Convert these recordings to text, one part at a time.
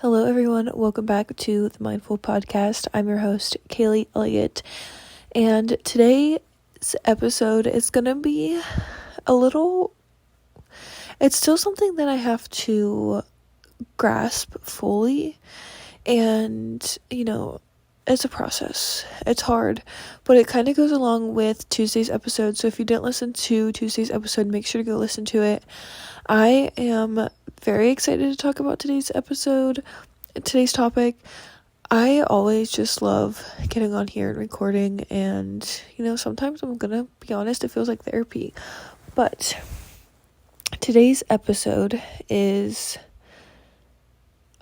Hello, everyone. Welcome back to the Mindful Podcast. I'm your host, Kaylee Elliott, and today's episode is going to be it's still something that I have to grasp fully, and, it's a process. It's hard, but it kind of goes along with Tuesday's episode, so if you didn't listen to Tuesday's episode, make sure to go listen to it. I am very excited to talk about today's topic. I always just love getting on here and recording, and sometimes I'm gonna be honest, it feels like therapy. But today's episode is,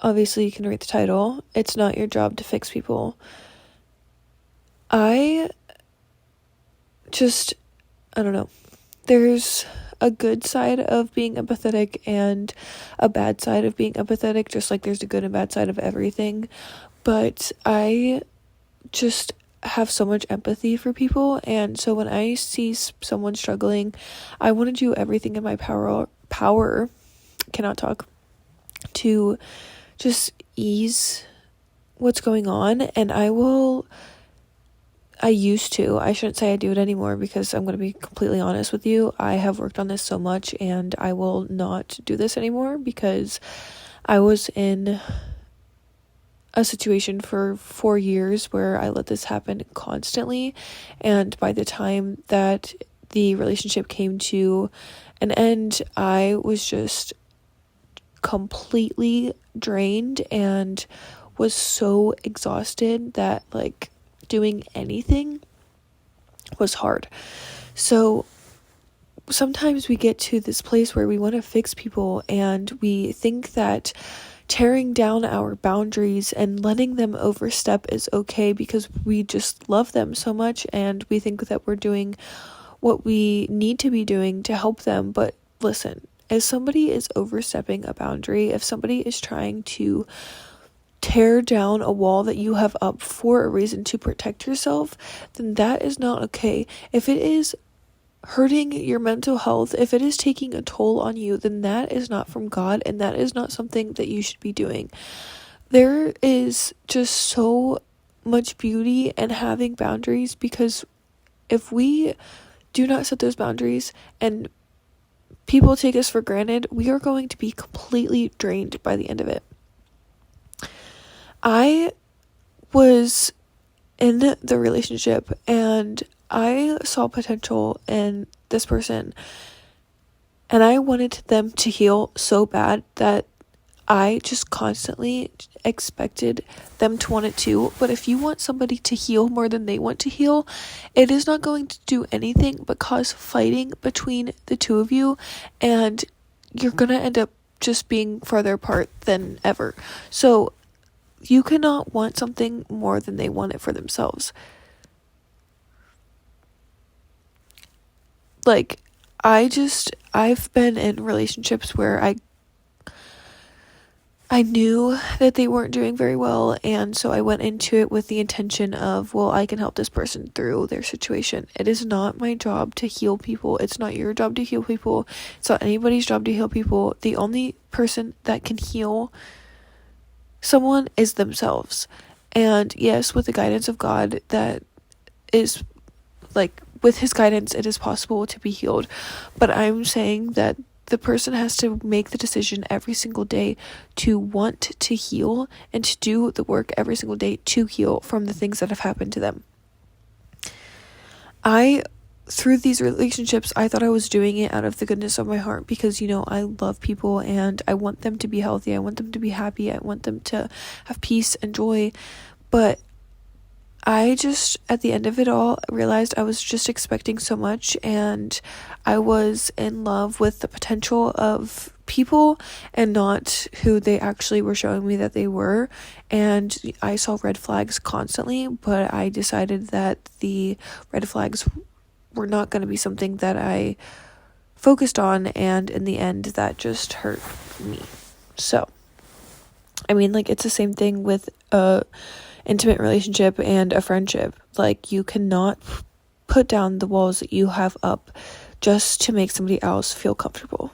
obviously you can read the title, It's Not Your Job to Fix People. I don't know. There's a good side of being empathetic and a bad side of being empathetic, just like there's a good and bad side of everything. But I just have so much empathy for people, and so when I see someone struggling, I want to do everything in my power cannot talk, to just ease what's going on. And I shouldn't say I do it anymore, because I'm going to be completely honest with you. I have worked on this so much, and I will not do this anymore, because I was in a situation for 4 years where I let this happen constantly. And by the time that the relationship came to an end, I was just completely drained and was so exhausted that doing anything was hard. So sometimes we get to this place where we want to fix people, and we think that tearing down our boundaries and letting them overstep is okay because we just love them so much, and we think that we're doing what we need to be doing to help them. But listen, if somebody is overstepping a boundary, if somebody is trying to tear down a wall that you have up for a reason to protect yourself, then that is not okay. If it is hurting your mental health, if it is taking a toll on you, then that is not from God, and that is not something that you should be doing. There is just so much beauty in having boundaries, because if we do not set those boundaries and people take us for granted, we are going to be completely drained by the end of it. I was in the relationship, and I saw potential in this person, and I wanted them to heal so bad that I just constantly expected them to want it too. But if you want somebody to heal more than they want to heal, it is not going to do anything but cause fighting between the two of you, and you're gonna end up just being farther apart than ever. So you cannot want something more than they want it for themselves. I've been in relationships where I knew that they weren't doing very well, and so I went into it with the intention of, well, I can help this person through their situation. It is not my job to heal people. It's not your job to heal people. It's not anybody's job to heal people. The only person that can heal someone is themselves. And yes, with the guidance of God, that is with his guidance, it is possible to be healed. But I'm saying that the person has to make the decision every single day to want to heal, and to do the work every single day to heal from the things that have happened to them. Through these relationships, I thought I was doing it out of the goodness of my heart, because, I love people and I want them to be healthy. I want them to be happy. I want them to have peace and joy. But I just, at the end of it all, realized I was just expecting so much, and I was in love with the potential of people and not who they actually were showing me that they were. And I saw red flags constantly, but I decided that the red flags were not going to be something that I focused on, and in the end, that just hurt me. So, it's the same thing with a intimate relationship and a friendship. You cannot put down the walls that you have up just to make somebody else feel comfortable.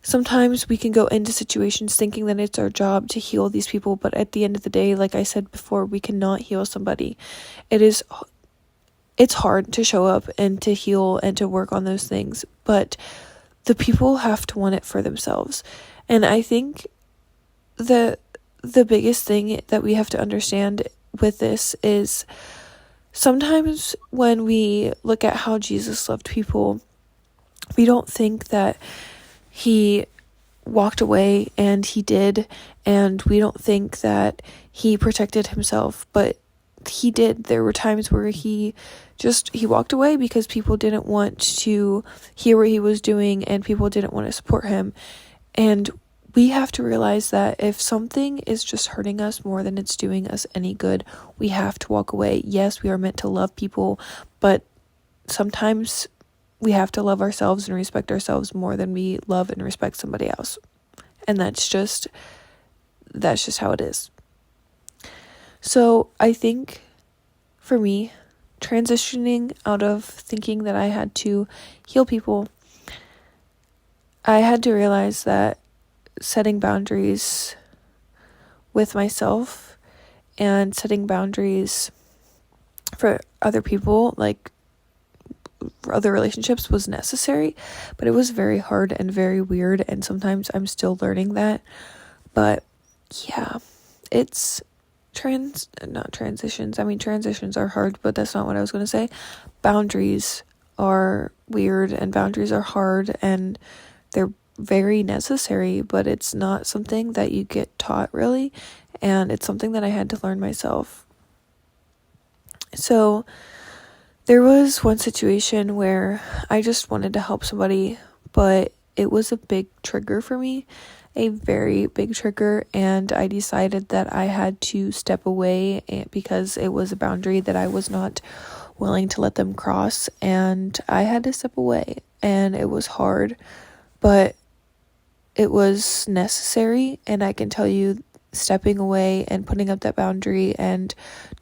sometimes we can go into situations thinking that it's our job to heal these people, but at the end of the day, like I said before, we cannot heal somebody. It's hard to show up and to heal and to work on those things, but the people have to want it for themselves. And I think the biggest thing that we have to understand with this is sometimes when we look at how Jesus loved people, we don't think that he walked away, and he did, and we don't think that he protected himself, but he did. There were times where he walked away because people didn't want to hear what he was doing, and people didn't want to support him. And we have to realize that if something is just hurting us more than it's doing us any good, we have to walk away. Yes, we are meant to love people, but sometimes we have to love ourselves and respect ourselves more than we love and respect somebody else. And that's just how it is. So I think for me, transitioning out of thinking that I had to heal people, I had to realize that setting boundaries with myself and setting boundaries for other people, like for other relationships, was necessary, but it was very hard and very weird, and sometimes I'm still learning that. But yeah, it's not transitions. I mean, transitions are hard, but that's not what I was going to say. Boundaries are weird, and boundaries are hard, and they're very necessary, but it's not something that you get taught really, and it's something that I had to learn myself. So there was one situation where I just wanted to help somebody, but it was a big trigger for me, a very big trigger, and I decided that I had to step away because it was a boundary that I was not willing to let them cross, and I had to step away, and it was hard, but it was necessary. And I can tell you, stepping away and putting up that boundary and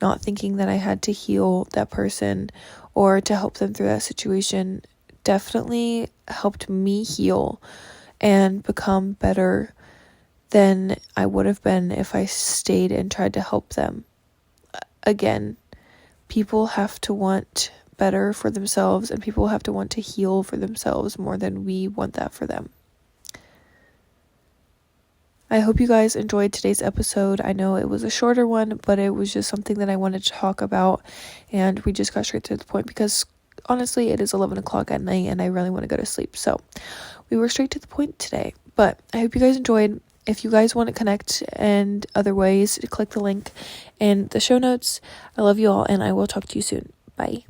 not thinking that I had to heal that person or to help them through that situation definitely helped me heal and become better than I would have been if I stayed and tried to help them. Again, people have to want better for themselves, and people have to want to heal for themselves more than we want that for them. I hope you guys enjoyed today's episode. I know it was a shorter one, but it was just something that I wanted to talk about, and we just got straight to the point because honestly, it is 11 o'clock at night and I really want to go to sleep. So we were straight to the point today, but I hope you guys enjoyed. If you guys want to connect and other ways, click the link in the show notes. I love you all, and I will talk to you soon. Bye.